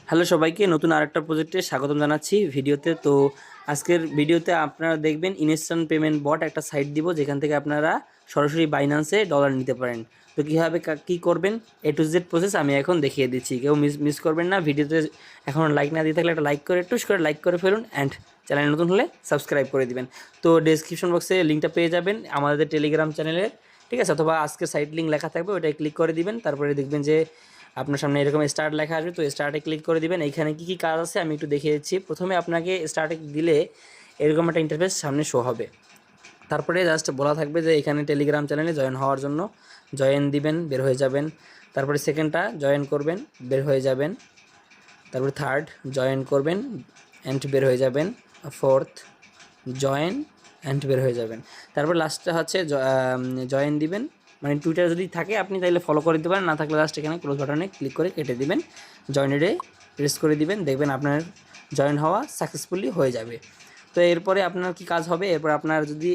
Hello সবাইকে নতুন আরেকটা প্রজেক্টে স্বাগতম জানাচ্ছি ভিডিওতে। তো আজকের ভিডিওতে আপনারা দেখবেন ইনস্ট্যান্ট পেমেন্ট বট একটা সাইট দিব, যেখান থেকে আপনারা সরাসরি বাইন্যান্সে ডলার নিতে পারেন। তো কীভাবে কী করবেন এ টু জেড প্রসেস আমি এখন দেখিয়ে দিচ্ছি, কেউ মিস করবেন না। ভিডিওতে এখন লাইক না দিয়ে থাকলে একটা লাইক করে টুস করে লাইক করে ফেলুন, অ্যান্ড চ্যানেল নতুন হলে সাবস্ক্রাইব করে দিবেন। তো ডেসক্রিপশন বক্সে লিঙ্কটা পেয়ে যাবেন আমাদের টেলিগ্রাম চ্যানেলের, ঠিক আছে, অথবা আজকের সাইট লিঙ্ক লেখা থাকবে, ওটাই ক্লিক করে দিবেন। তারপরে দেখবেন যে আপনার সামনে এরকম স্টার্ট লেখা আসবে, তো স্টার্টে ক্লিক করে দিবেন। এইখানে কী কী কাজ আছে আমি একটু দেখিয়ে দিচ্ছি। প্রথমে আপনাকে স্টার্টে দিলে এরকম একটা ইন্টারফেস সামনে শো হবে। তারপরে জাস্ট বলা থাকবে যে এখানে টেলিগ্রাম চ্যানেলে জয়েন হওয়ার জন্য জয়েন দিবেন, বের হয়ে যাবেন। তারপরে সেকেন্ডটা জয়েন করবেন, বের হয়ে যাবেন। তারপরে থার্ড জয়েন করবেন অ্যান্ড বের হয়ে যাবেন। ফোর্থ জয়েন অ্যান্ড বের হয়ে যাবেন। তারপর লাস্টটা হচ্ছে জয়েন দিবেন, মানে টুইটার যদি থাকে আপনি তাইলে ফলো করে দিতে পারেন, না থাকলে লাস্ট এখানে ক্লোজ বাটনে ক্লিক করে কেটে দিবেন, জয়েনেডে প্রেস করে দিবেন, দেখবেন আপনার জয়েন হওয়া সাকসেসফুলি হয়ে যাবে। তো এরপরে আপনার কি কাজ হবে, এরপর আপনার যদি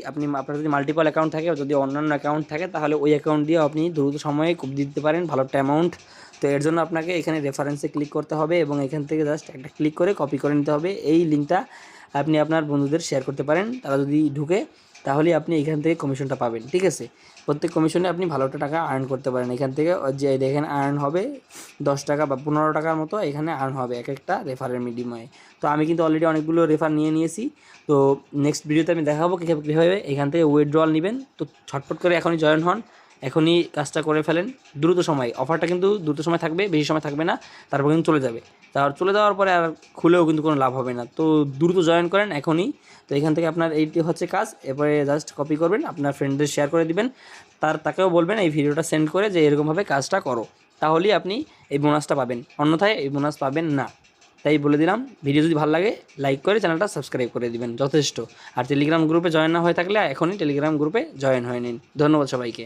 মাল্টিপল অ্যাকাউন্ট থাকে, যদি অন্যান্য অ্যাকাউন্ট থাকে, তাহলে ওই অ্যাকাউন্ট দিয়ে আপনি দ্রুত সময়ে খুব দিতে পারেন ভালো একটা অ্যামাউন্ট। তো এর জন্য আপনাকে এখানে রেফারেন্সে ক্লিক করতে হবে এবং এখান থেকে জাস্ট একটা ক্লিক করে কপি করে নিতে হবে। এই লিঙ্কটা আপনি আপনার বন্ধুদের শেয়ার করতে পারেন, তারা যদি ঢুকে তাহলে আপনি এখান থেকে কমিশনটা পাবেন, ঠিক আছে। প্রত্যেক কমিশনে আপনি ভালো একটা টাকা আর্ন করতে পারেন এখান থেকে। যে দেখেন আর্ন হবে 10 টাকা বা 15 টাকার মতো এখানে আর্ন হবে এক একটা রেফারের বিনিময়ে। তো আমি কিন্তু অলরেডি অনেকগুলো রেফার নিয়ে নিয়েছি। তো নেক্সট ভিডিওতে আমি দেখাবো কীভাবে এখান থেকে উইথড্রয়াল নেবেন। তো ছটফট করে এখনই জয়েন হন, এখনই কাজটা করে ফেলেন দ্রুত সময়। অফারটা কিন্তু দ্রুত সময় থাকবে, বেশি সময় থাকবে না, তারপর কিন্তু চলে যাবে। চলে যাওয়ার পরে আর খুলেও কিন্তু কোনো লাভ হবে না। তো দ্রুত জয়েন করেন এখনই। তো এখান থেকে আপনার এইটি হচ্ছে কাজ। এরপরে জাস্ট কপি করবেন, আপনার ফ্রেন্ডদের শেয়ার করে দিবেন, তাকেও বলবেন এই ভিডিওটা সেন্ড করে যে এরকমভাবে কাজটা করো, তাহলেই আপনি এই বোনাসটা পাবেন, অন্যথায় এই বোনাস পাবেন না। তাই বলে দিলাম, ভিডিও যদি ভালো লাগে লাইক করে চ্যানেলটা সাবস্ক্রাইব করে দিবেন, যথেষ্ট। আর টেলিগ্রাম গ্রুপে জয়েন না হয়ে থাকলে এখনই টেলিগ্রাম গ্রুপে জয়েন হয়ে নিন। ধন্যবাদ সবাইকে।